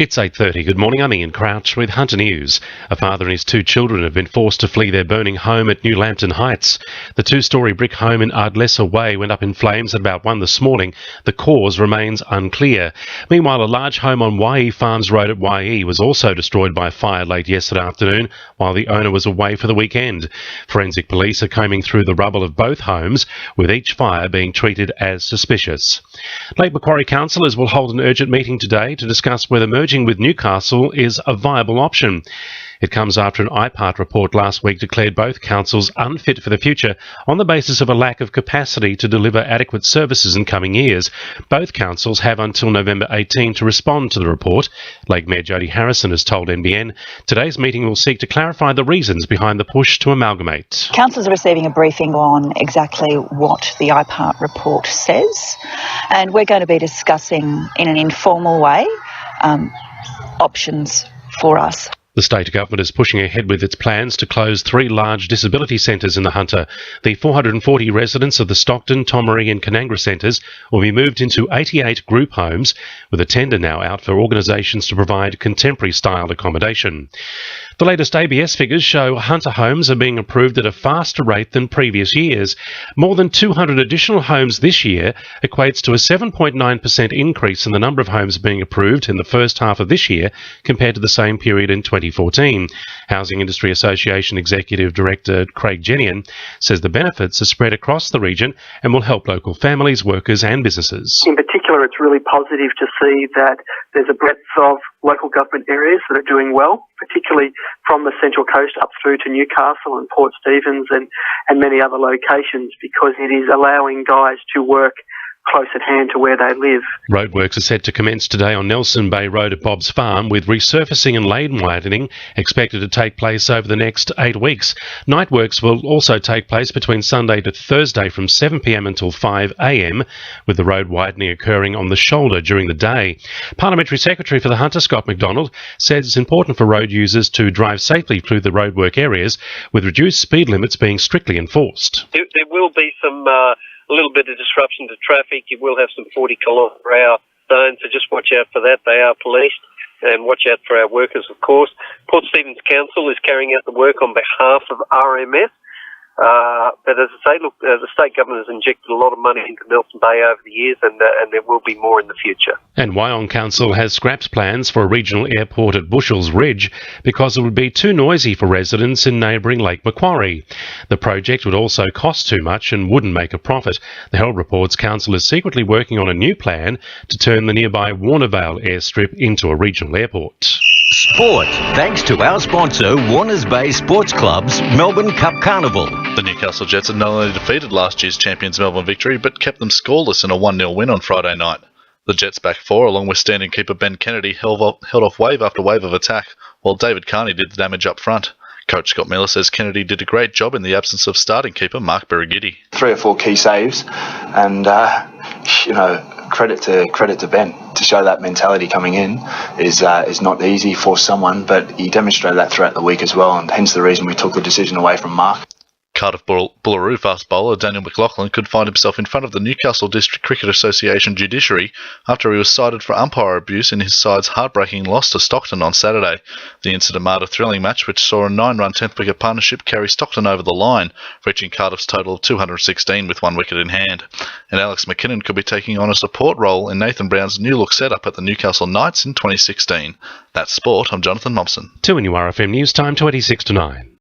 It's 8:30. Good morning, I'm Ian Crouch with Hunter News. A father and his two children have been forced to flee their burning home at New Lambton Heights. The two-storey brick home in Ardlessa Way went up in flames at about 1 this morning. The cause remains unclear. Meanwhile, a large home on Waihi Farms Road at Waihi was also destroyed by fire late yesterday afternoon while the owner was away for the weekend. Forensic police are combing through the rubble of both homes, with each fire being treated as suspicious. Lake Macquarie councillors will hold an urgent meeting today to discuss whether merging with Newcastle is a viable option. It comes after an IPART report last week declared both councils unfit for the future on the basis of a lack of capacity to deliver adequate services in coming years. Both councils have until November 18 to respond to the report. Lake Mayor Jody Harrison has told NBN today's meeting will seek to clarify the reasons behind the push to amalgamate. Councils are receiving a briefing on exactly what the IPART report says, and we're going to be discussing in an informal way options for us. The state government is pushing ahead with its plans to close 3 large disability centres in the Hunter. The 440 residents of the Stockton, Tomaree and Canangra centres will be moved into 88 group homes, with a tender now out for organisations to provide contemporary-styled accommodation. The latest ABS figures show Hunter homes are being approved at a faster rate than previous years. More than 200 additional homes this year equates to a 7.9% increase in the number of homes being approved in the first half of this year compared to the same period in 2014. Housing Industry Association Executive Director Craig Jenian says the benefits are spread across the region and will help local families, workers and businesses. In particular, it's really positive to see that there's a breadth of local government areas that are doing well, particularly from the Central Coast up through to Newcastle and Port Stephens and many other locations, because it is allowing guys to work close at hand to where they live. Roadworks are set to commence today on Nelson Bay Road at Bob's Farm, with resurfacing and lane widening expected to take place over the next 8 weeks. Night works will also take place between Sunday to Thursday from 7 p.m. until 5 a.m, with the road widening occurring on the shoulder during the day. Parliamentary Secretary for the Hunter, Scott McDonald, says it's important for road users to drive safely through the roadwork areas, with reduced speed limits being strictly enforced. There will be a little bit of disruption to traffic. You will have some 40 km/h zones, so just watch out for that. They are policed, and watch out for our workers, of course. Port Stephens Council is carrying out the work on behalf of RMS. But as I say, look, the state government has injected a lot of money into Nelson Bay over the years, and there will be more in the future. And Wyong Council has scrapped plans for a regional airport at Bushell's Ridge because it would be too noisy for residents in neighbouring Lake Macquarie. The project would also cost too much and wouldn't make a profit. The Herald reports Council is secretly working on a new plan to turn the nearby Warnervale airstrip into a regional airport. Sport, thanks to our sponsor, Warners Bay Sports Club's Melbourne Cup Carnival. The Newcastle Jets had not only defeated last year's champions Melbourne Victory, but kept them scoreless in a 1-0 win on Friday night. The Jets' back four, along with standing keeper Ben Kennedy, held off wave after wave of attack, while David Carney did the damage up front. Coach Scott Miller says Kennedy did a great job in the absence of starting keeper Mark Berigidi. 3 or 4 key saves, and credit to Ben to show that mentality coming in is not easy for someone, but he demonstrated that throughout the week as well, and hence the reason we took the decision away from Mark. Cardiff Bullaroo fast bowler Daniel McLaughlin could find himself in front of the Newcastle District Cricket Association judiciary after he was cited for umpire abuse in his side's heartbreaking loss to Stockton on Saturday. The incident marred a thrilling match which saw a 9-run 10th wicket partnership carry Stockton over the line, reaching Cardiff's total of 216 with 1 wicket in hand. And Alex McKinnon could be taking on a support role in Nathan Brown's new look setup at the Newcastle Knights in 2016. That's sport. I'm Jonathon, Momsen. 2 in your RFM News Time, 26 to 9.